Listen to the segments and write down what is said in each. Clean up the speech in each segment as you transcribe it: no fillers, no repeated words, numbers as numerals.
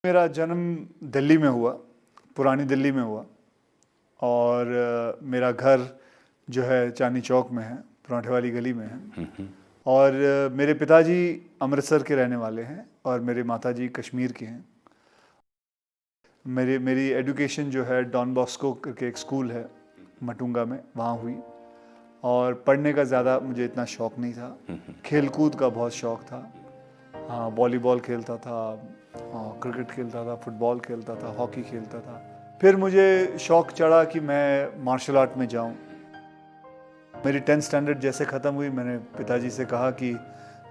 मेरा जन्म दिल्ली में हुआ, पुरानी दिल्ली में हुआ और मेरा घर जो है चांदनी चौक में है, पराठे वाली गली में है। और मेरे पिताजी अमृतसर के रहने वाले हैं और मेरे माताजी कश्मीर के हैं। मेरी एजुकेशन जो है डॉन बॉस्को करके एक स्कूल है मटुंगा में, वहाँ हुई। और पढ़ने का ज़्यादा मुझे इतना शौक़ नहीं था, खेल-कूद का बहुत शौक़ था। हाँ, वॉलीबॉल खेलता था, क्रिकेट खेलता था, फुटबॉल खेलता था, हॉकी खेलता था। फिर मुझे शौक़ चढ़ा कि मैं मार्शल आर्ट में जाऊँ। मेरी 10th स्टैंडर्ड जैसे ख़त्म हुई, मैंने पिताजी से कहा कि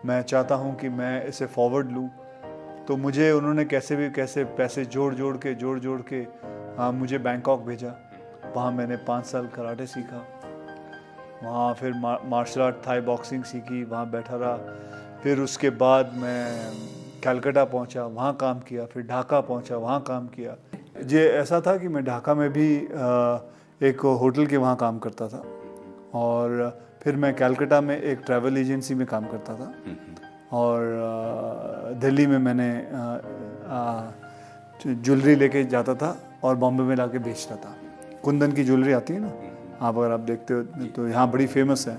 मैं चाहता हूँ कि मैं इसे फॉरवर्ड लूँ। तो मुझे उन्होंने कैसे पैसे जोड़ जोड़ के मुझे बैंकॉक भेजा। वहाँ मैंने 5 साल कराटे सीखा। वहाँ फिर मार्शल आर्ट, थाई बॉक्सिंग सीखी, वहाँ बैठा रहा। फिर उसके बाद मैं कलकत्ता पहुँचा, वहाँ काम किया। फिर ढाका पहुँचा, वहाँ काम किया। ये ऐसा था कि मैं ढाका में भी एक होटल के वहाँ काम करता था और फिर मैं कलकत्ता में एक ट्रैवल एजेंसी में काम करता था और दिल्ली में मैंने ज्वेलरी लेके जाता था और बॉम्बे में लाके बेचता था। कुंदन की ज्वेलरी आती है ना, आप अगर आप देखते हो तो यहाँ बड़ी फेमस है।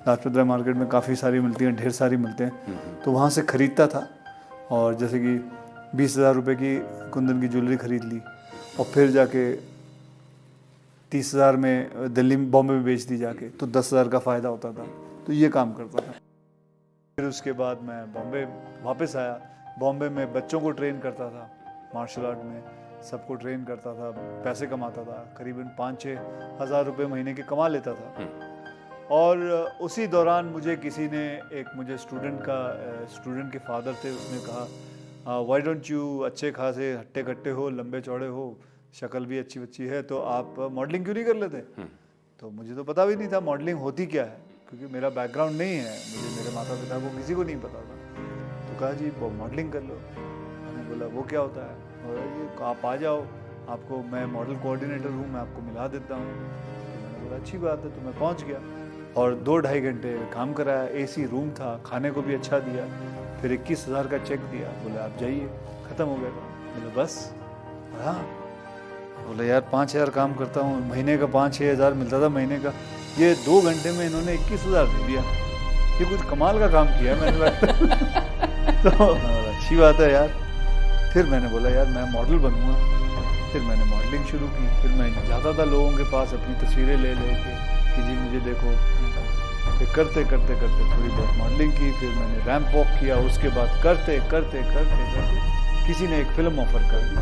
लाजपत राय मार्केट में काफ़ी सारी मिलती हैं, ढेर सारी मिलते हैं। तो वहाँ से ख़रीदता था और जैसे कि 20,000 रुपये की कुंदन की ज्वेलरी ख़रीद ली और फिर जाके 30,000 में दिल्ली में, बॉम्बे में बेच दी जाके, तो 10,000 का फ़ायदा होता था। तो ये काम करता था। फिर उसके बाद मैं बॉम्बे वापस आया। बॉम्बे में बच्चों को ट्रेन करता था, मार्शल आर्ट में सबको ट्रेन करता था, पैसे कमाता था। करीबन 5-6 हज़ार रुपये महीने के कमा लेता था। और उसी दौरान मुझे किसी ने, मुझे स्टूडेंट के फादर थे, उसने कहा व्हाई डोंट यू, अच्छे खासे हट्टे कट्टे हो, लंबे चौड़े हो, शक्ल भी अच्छी बच्ची है, तो आप मॉडलिंग क्यों नहीं कर लेते? तो मुझे तो पता भी नहीं था मॉडलिंग होती क्या है, क्योंकि मेरा बैकग्राउंड नहीं है, मेरे माता पिता को किसी को नहीं पता था। तो कहा जी वो मॉडलिंग कर लो। मैंने बोला वो क्या होता है? और ये आप आ जाओ, आपको मैं मॉडल कोऑर्डिनेटर हूँ, मैं आपको मिला देता हूँ। तो मैंने बोला अच्छी बात है। तो मैं पहुँच गया और 2-2.5 घंटे काम कराया। AC रूम था, खाने को भी अच्छा दिया। फिर 21,000 का चेक दिया, बोले आप जाइए, ख़त्म हो गया। बोले बस? हाँ। बोले यार 5,000 काम करता हूँ, महीने का 5-6 हज़ार मिलता था महीने का, ये 2 घंटे में इन्होंने 21,000 दे दिया। ये कुछ कमाल का काम किया मैंने लगता। तो अच्छी बात है यार। फिर मैंने बोला यार मैं मॉडल बनूँगा। फिर मैंने मॉडलिंग शुरू की। फिर मैं जाता था लोगों के पास अपनी तस्वीरें ले के कि जी मुझे देखो। फिर करते थोड़ी बहुत मॉडलिंग की। फिर मैंने रैंप वॉक किया। उसके बाद करते किसी ने एक फ़िल्म ऑफ़र कर दी।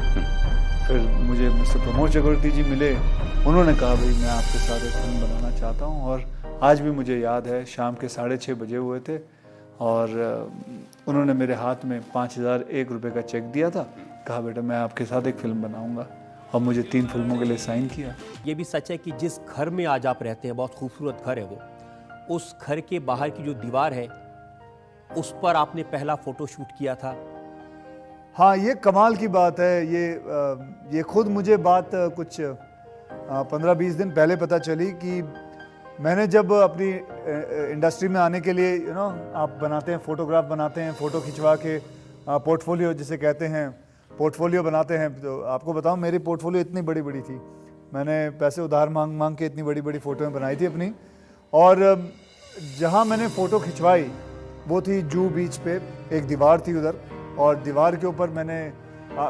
फिर मुझे मिस्टर प्रमोद चक्रवर्ती जी मिले। उन्होंने कहा भाई मैं आपके साथ एक फिल्म बनाना चाहता हूँ। और आज भी मुझे याद है, शाम के 6:30 बजे हुए थे और उन्होंने मेरे हाथ में 5,001 रुपये का चेक दिया था। कहा बेटा मैं आपके साथ एक फ़िल्म बनाऊँगा, और मुझे 3 फिल्मों के लिए साइन किया। ये भी सच है कि जिस घर में आज आप रहते हैं, बहुत खूबसूरत घर है वो, उस घर के बाहर की जो दीवार है उस पर आपने पहला फ़ोटो शूट किया था। हाँ, ये कमाल की बात है। ये खुद मुझे बात कुछ 15-20 दिन पहले पता चली कि मैंने जब अपनी इंडस्ट्री में आने के लिए आप बनाते हैं, फ़ोटोग्राफ बनाते हैं, फ़ोटो खिंचवा के पोर्टफोलियो जिसे कहते हैं, पोर्टफोलियो बनाते हैं। तो आपको बताऊं मेरी पोर्टफोलियो इतनी बड़ी थी। मैंने पैसे उधार मांग के इतनी बड़ी फ़ोटोएं बनाई थी अपनी। और जहां मैंने फ़ोटो खिंचवाई वो थी जूहू बीच पे, एक दीवार थी उधर, और दीवार के ऊपर मैंने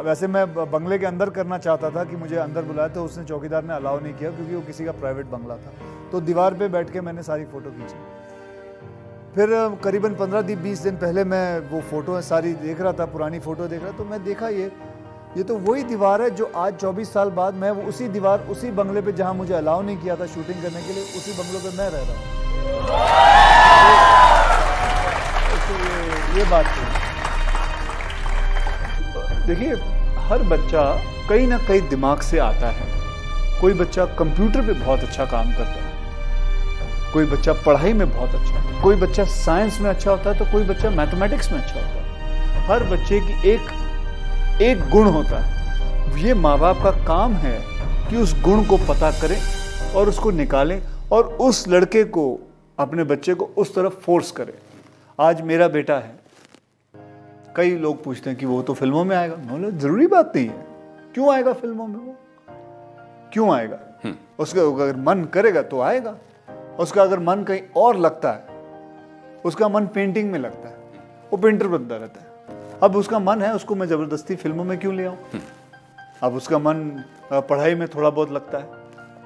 वैसे मैं बंगले के अंदर करना चाहता था कि मुझे अंदर बुलाया, तो उसने, चौकीदार ने अलाउ नहीं किया क्योंकि वो किसी का प्राइवेट बंगला था। तो दीवार पे बैठ के मैंने सारी फ़ोटो खींची। फिर करीबन 15-20 दिन पहले मैं वो फ़ोटो सारी देख रहा था, पुरानी फ़ोटो देख रहा, तो मैं देखा ये तो वही दीवार है जो आज 24 साल बाद मैं उसी दीवार, उसी बंगले पे जहाँ मुझे अलाउ नहीं किया था शूटिंग करने के लिए, उसी बंगलों पे मैं रह रहा हूँ। तो ये बात थी। देखिए, हर बच्चा कहीं ना कहीं दिमाग से आता है। कोई बच्चा कंप्यूटर पे बहुत अच्छा काम करता है, कोई बच्चा पढ़ाई में बहुत अच्छा है, कोई बच्चा साइंस में अच्छा होता है, तो कोई बच्चा मैथमेटिक्स में अच्छा होता है। हर बच्चे की एक गुण होता है। ये माँ बाप का काम है कि उस गुण को पता करें और उसको निकालें और उस लड़के को, अपने बच्चे को उस तरफ फोर्स करें। आज मेरा बेटा है, कई लोग पूछते हैं कि वो तो फिल्मों में आएगा। मैं बोला ज़रूरी बात नहीं है, क्यों आएगा फिल्मों में, वो क्यों आएगा? उसका अगर मन करेगा तो आएगा। उसका अगर मन कहीं और लगता है, उसका मन पेंटिंग में लगता है, वो पेंटर बनता रहता है। अब उसका मन है, उसको मैं ज़बरदस्ती फिल्मों में क्यों ले आऊँ? अब उसका मन पढ़ाई में थोड़ा बहुत लगता है,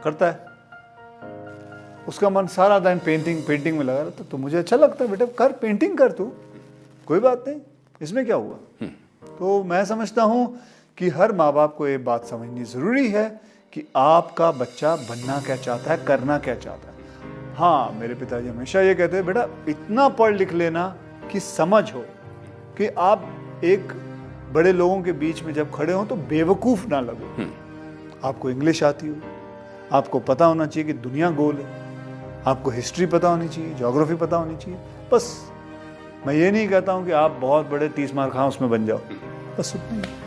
करता है, उसका मन सारा दिन पेंटिंग में लगा रहता है, तो मुझे अच्छा लगता है बेटा कर, पेंटिंग कर तू, कोई बात नहीं, इसमें क्या हुआ? तो मैं समझता हूँ कि हर माँ बाप को ये बात समझनी ज़रूरी है कि आपका बच्चा बनना क्या चाहता है, करना क्या चाहता है। हाँ, मेरे पिताजी हमेशा ये कहते हैं बेटा इतना पढ़ लिख लेना कि समझ हो कि आप एक बड़े लोगों के बीच में जब खड़े हो तो बेवकूफ़ ना लगो। आपको इंग्लिश आती हो, आपको पता होना चाहिए कि दुनिया गोल है, आपको हिस्ट्री पता होनी चाहिए, ज्योग्राफी पता होनी चाहिए। बस मैं ये नहीं कहता हूँ कि आप बहुत बड़े 30 मार्क उसमें बन जाओ, बस उतना ही।